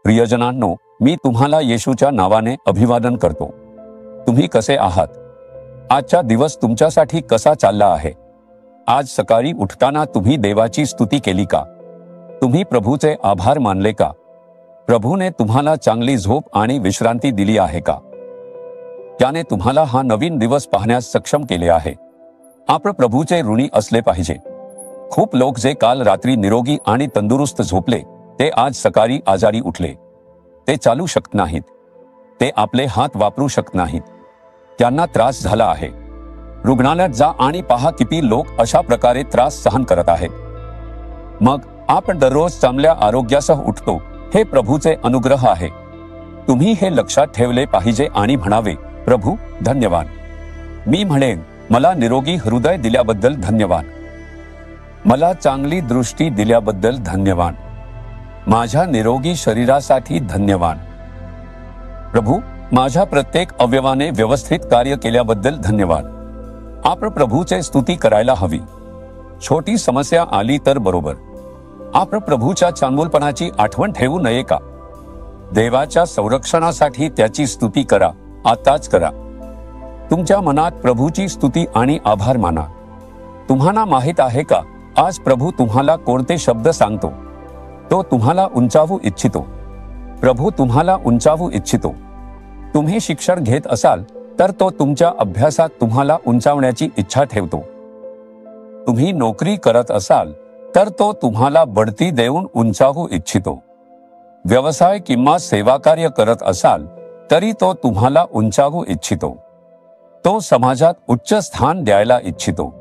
प्रियजनांनो, मी तुम्हाला येशूच्या नावाने अभिवादन करतो. तुम्ही कसे आहात? आजचा दिवस तुमच्यासाठी कसा चालला आहे? आज सकाळी उठताना तुम्ही देवाची स्तुती केली का? तुम्ही प्रभूचे आभार मानले का? प्रभूने तुम्हाला चांगली झोप आणि विश्रांती दिली आहे का? त्याने तुम्हाला हा नवीन दिवस पाहण्यास सक्षम केले आहे. आपण प्रभूचे ऋणी असले पाहिजे. खूप लोक जे काल रात्री निरोगी आणि तंदुरुस्त झोपले, ते आज सकाळी आजारी उठले. ते चालू शकत नाहीत. ते आपले हात वापरू शकत नाहीत. त्यांना त्रास झाला आहे. रुग्णालयात जा आणि पहा किती लोक अशा प्रकारे त्रास सहन करत आहेत. मग आपण दररोज चांगल्या आरोग्यासह उठतो, हे प्रभूचे अनुग्रह आहे. तुम्ही हे लक्षात ठेवले पाहिजे आणि म्हणावे, प्रभू धन्यवाद. मी म्हणेन, मला निरोगी हृदय दिल्याबद्दल धन्यवाद. मला चांगली दृष्टी दिल्याबद्दल धन्यवाद. माझ्या निरोगी शरीरासाठी धन्यवाद. प्रभू, माझ्या प्रत्येक अवयवाने व्यवस्थित कार्य केल्याबद्दल धन्यवाद. आपण प्रभूचे स्तुती करायला हवी. छोटी समस्या आली तर बरोबर. आपण प्रभूच्या चांगुलपणाची आठवण ठेवू नये का? देवाच्या संरक्षणासाठी त्याची स्तुती करा, आताच करा. तुमच्या मनात प्रभूची स्तुती आणि आभार माना. तुम्हाला माहित आहे का, आज प्रभू तुम्हाला कोणते शब्द सांगतो? तो तुम्हाला उंचावू इच्छितो. प्रभू तुम्हाला उंचावू इच्छितो. तुम्ही शिक्षण घेत असाल तर तो तुमच्या अभ्यासात तुम्हाला उंचावण्याची इच्छा ठेवतो. तुम्ही नोकरी करत असाल तर तो तुम्हाला बढती देऊन उंचावू इच्छितो. व्यवसाय किंवा सेवाकार्य करत असाल तरी तो तुम्हाला उंचावू इच्छितो. तो समाजात उच्च स्थान द्यायला इच्छितो.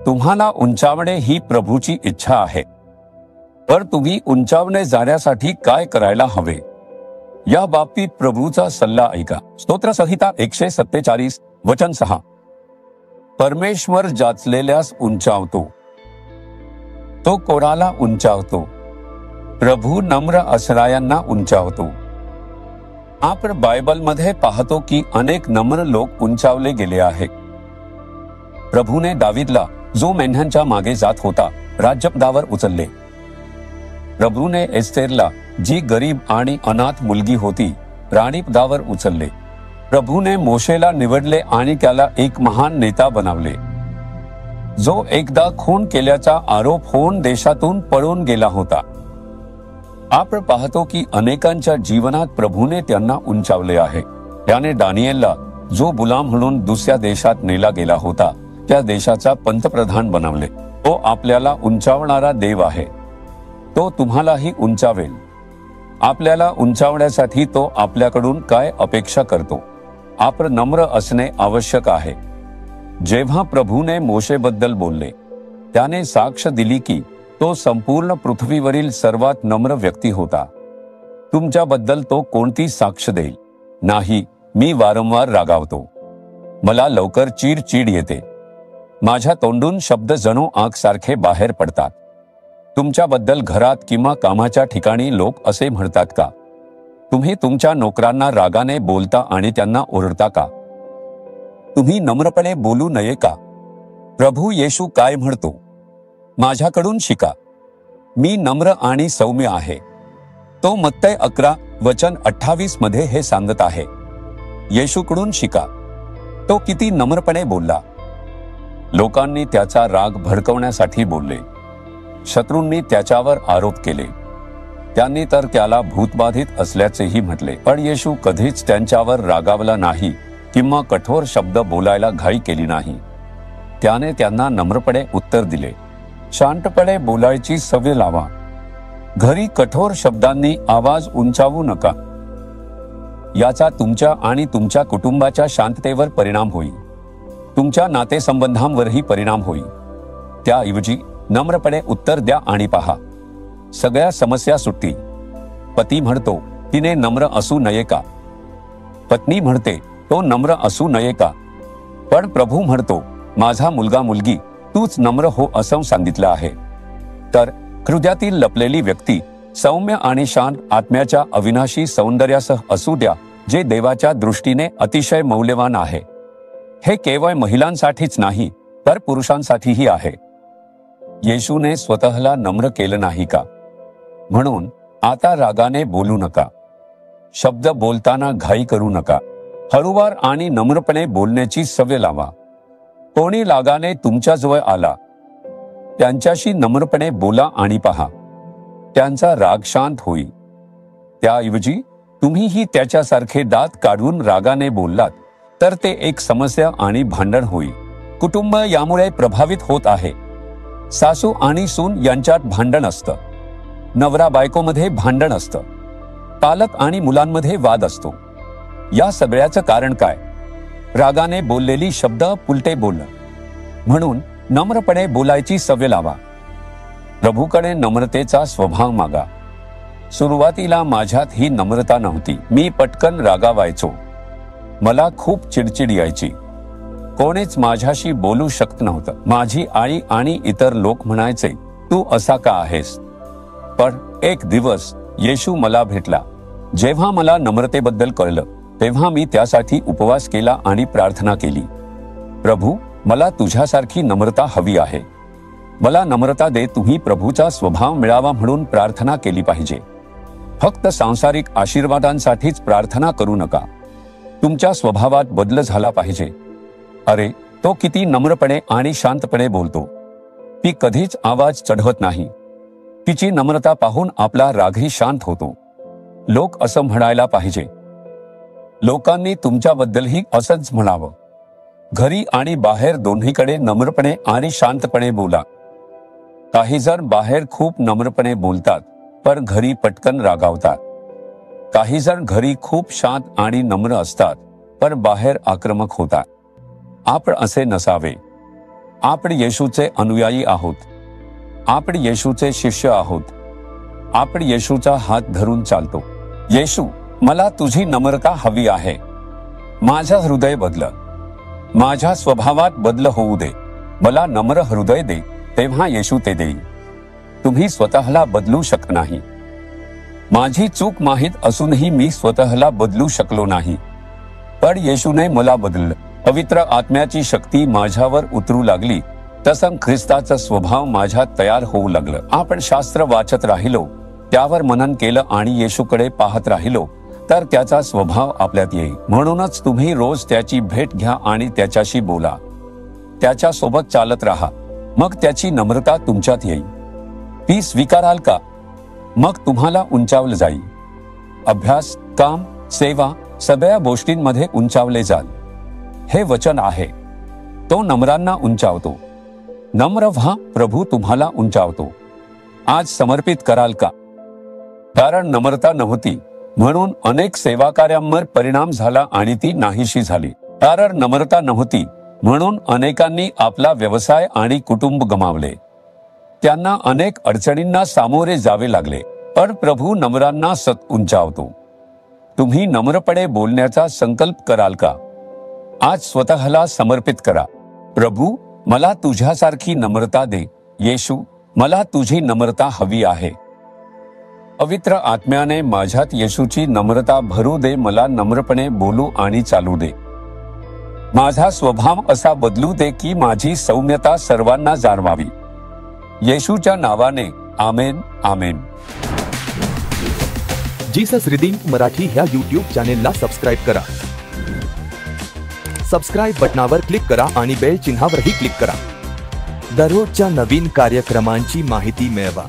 तुम्हाला उंचावणे ही प्रभूची इच्छा आहे. पण तुम्ही उंचावणे जाण्यासाठी काय करायला हवे? या बाबतीत प्रभूचा सल्ला ऐका. स्तोत्रसंहिता 147 वचन 6. परमेश्वर जाचलेल्यास उंचावतो, तो कोणाला उंचावतो? प्रभू नम्र असणाऱ्यांना उंचावतो. आपण बायबलमध्ये पाहतो की अनेक नम्र लोक उंचावले गेले आहेत. प्रभूने दावीदला, जो मेंढ्यांच्या मागे जात होता, राज्यपदावर उचलले. प्रभूने एस्तेरला, जी गरीब आणि अनाथ मुलगी होती, राणीपदावर उचलले. प्रभूने मोशेला निवडले आणि त्याला एक महान नेता बनवले, जो एकदा खून केल्याचा आरोप होऊन देशातून पळून गेला होता. आपण पाहतो की अनेकांच्या जीवनात प्रभूने त्यांना उंचावले आहे. त्याने दानिएलला, जो गुलाम म्हणून दुसऱ्या देशात नेला गेला होता, त्या देशाचा पंतप्रधान बनवले. तो आपल्याला उंचावणारा देव आहे. तो तुम्हालाही उंचावेल. आपल्याला उंचावण्यासाठी तो आपल्याकडून काय अपेक्षा करतो? आपण नम्र असणे आवश्यक आहे. जेव्हा प्रभूने मोशेबद्दल बोलले, त्याने साक्ष दिली की तो संपूर्ण पृथ्वीवरील सर्वात नम्र व्यक्ती होता. तुमच्याबद्दल तो कोणती साक्ष देईल? नाही, मी वारंवार रागावतो. मला लवकर चिडचिड येते. माझ्या तोंडून शब्द जणू आग सारखे बाहेर पडतात. तुमच्याबद्दल घरात किंवा कामाच्या ठिकाणी लोक असे म्हणतात का? तुम्ही तुमच्या नोकरांना रागाने बोलता आणि त्यांना ओरडता का? तुम्ही नम्रपणे बोलू नये का? प्रभू येशू काय म्हणतो? माझ्याकडून शिका. मी नम्र आणि सौम्य आहे. तो मत्तय 11 वचन 28 मध्ये हे सांगत आहे. येशूकडून शिका. तो किती नम्रपणे बोलला. लोकांनी त्याचा राग भडकवण्यासाठी बोलले. शत्रूंनी त्याच्यावर आरोप केले. त्यांनी तर त्याला भूतबाधित असल्याचेही म्हटले. पण येशू कधीच त्यांच्यावर रागावला नाही किंवा कठोर शब्द बोलायला घाई केली नाही. त्याने त्यांना नम्रपणे उत्तर दिले. शांतपणे बोलायची सवय लावा. घरी कठोर शब्दांनी आवाज उंचावू नका. याचा तुमच्या आणि तुमच्या कुटुंबाच्या शांततेवर परिणाम होईल. तुमच्या नातेसंबंधांवरही परिणाम होईल. त्याऐवजी नम्रपणे उत्तर द्या आणि पहा, सगळ्या समस्या सुटतील. पती म्हणतो, तिने नम्र असू नये का? पत्नी म्हणते, तो नम्र असू नये का? पण प्रभू म्हणतो, माझा मुलगा मुलगी, तूच नम्र हो असं सांगितलं आहे. तर हृदयातील लपलेली व्यक्ती सौम्य आणि शांत आत्म्याच्या अविनाशी सौंदर्यासह असू द्या, जे देवाच्या दृष्टीने अतिशय मौल्यवान आहे. हे केवळ महिलांसाठीच नाही, तर पुरुषांसाठीही आहे. येशूने स्वतःला नम्र केलं नाही का? म्हणून आता रागाने बोलू नका. शब्द बोलताना घाई करू नका. हळूवार आणि नम्रपणे बोलण्याची सवय लावा. कोणी रागाने तुमच्याजवळ आला, त्यांच्याशी नम्रपणे बोला आणि पहा, त्यांचा राग शांत होईल. त्याऐवजी तुम्हीही त्याच्यासारखे दात काढून रागाने बोललात तर ते एक समस्या आणि भांडण होईल. कुटुंब यामुळे प्रभावित होत आहे. सासू आणि सून यांच्यात भांडण असतं. नवरा बायकोमध्ये भांडण असतं. पालक आणि मुलांमध्ये वाद असतो. या सगळ्याचं कारण काय? रागाने बोललेली शब्द उलटे बोलणं. म्हणून नम्रपणे बोलायची सवय लावा. प्रभूकडे नम्रतेचा स्वभाव मागा. सुरुवातीला माझ्यात ही नम्रता नव्हती. मी पटकन रागावायचो. मला खूप चिडचिड यायची. कोणीच माझ्याशी बोलू शकत नव्हतं. माझी आई आणि इतर लोक म्हणायचे, तू असा का आहेस? पण एक दिवस येशू मला भेटला. जेव्हा मला नम्रतेबद्दल कळलं तेव्हा मी त्यासाठी उपवास केला आणि प्रार्थना केली. प्रभू, मला तुझ्यासारखी नम्रता हवी आहे. मला नम्रता दे. तुम्ही प्रभूचा स्वभाव मिळावा म्हणून प्रार्थना केली पाहिजे. फक्त सांसारिक आशीर्वादांसाठीच प्रार्थना करू नका. तुमच्या स्वभावात बदल झाला पाहिजे. अरे, तो किती नम्रपणे आणि शांतपणे बोलतो. ती कधीच आवाज चढवत नाही. तिची नम्रता पाहून आपला रागही शांत होतो. लोक असं म्हणायला पाहिजे. लोकांनी तुमच्याबद्दलही असंच म्हणावं. घरी आणि बाहेर दोन्हीकडे नम्रपणे आणि शांतपणे बोला. काही जण बाहेर खूप नम्रपणे बोलतात पण घरी पटकन रागावतात. काही जण घरी खूप शांत आणि नम्र असतात पण बाहेर आक्रमक होतात. आपण असे नसावे. आपण येशूचे अनुयायी आहोत. आपण येशूचे शिष्य आहोत. आपण येशूचा हात धरून चालतो. येशू, मला तुझी नम्रता हवी आहे. माझं हृदय बदल. माझ्या स्वभावात बदल होऊ दे. मला नम्र हृदय दे. तेव्हा येशू ते देईल. तुम्ही स्वतःला बदलू शकत नाही. माझी चूक माहीत असूनही मी स्वतःला बदलू शकलो नाही. पण येशूने मला बदललं. पवित्र आत्म्याची शक्ती माझ्यावर उतरू लागली. तसं ख्रिस्ताचा स्वभाव माझ्यात तयार होऊ लागलं. आपण शास्त्र वाचत राहिलो, त्यावर मनन केलं आणि येशूकडे पाहत राहिलो तर त्याचा स्वभाव आपल्यात येईल. म्हणूनच तुम्ही रोज त्याची भेट घ्या आणि त्याच्याशी बोला. त्याच्यासोबत चालत राहा. मग त्याची नम्रता तुमच्यात येईल. ती स्वीकाराल का? मग तुम्हाला उंचावलं जाईल. अभ्यास, काम, सेवा सगळ्या गोष्टींमध्ये उंचावले जाल. हे वचन आहे. तो नम्रांना उंचावतो. नम्र व्हा, प्रभू तुम्हाला उंचावतो. आज समर्पित कराल का? कारण नम्रता नव्हती म्हणून अनेक सेवा कार्यांवर परिणाम झाला आणि ती नाहीशी झाली. कारण नम्रता नव्हती म्हणून अनेकांनी आपला व्यवसाय आणि कुटुंब गमावले. त्यांना अनेक अडचणींना सामोरे जावे लागले. पण प्रभू नम्रांना उंचावतो. तुम्ही नम्रपणे बोलण्याचा संकल्प कराल का? आज स्वतःला समर्पित करा. प्रभू, मला तुझ्यासारखी नम्रता दे. येशू, मला तुझी नम्रता हवी आहे. पवित्र आत्म्याने माझ्यात येशूची नम्रता भरू दे. मला नम्रपणे बोलू आणि चालू दे. माझा स्वभाव असा बदलू दे की माझी सौम्यता सर्वांना जाणवावी. येशूच्या नावाने आमेन. आमेन. जीसस रिडीम्ड मराठी ह्या YouTube चॅनेलला सबस्क्राईब करा. सबस्क्राईब बटनावर क्लिक करा आणि बेल चिन्हावरही क्लिक करा. दररोजच्या नवीन कार्यक्रमांची माहिती मिळवा.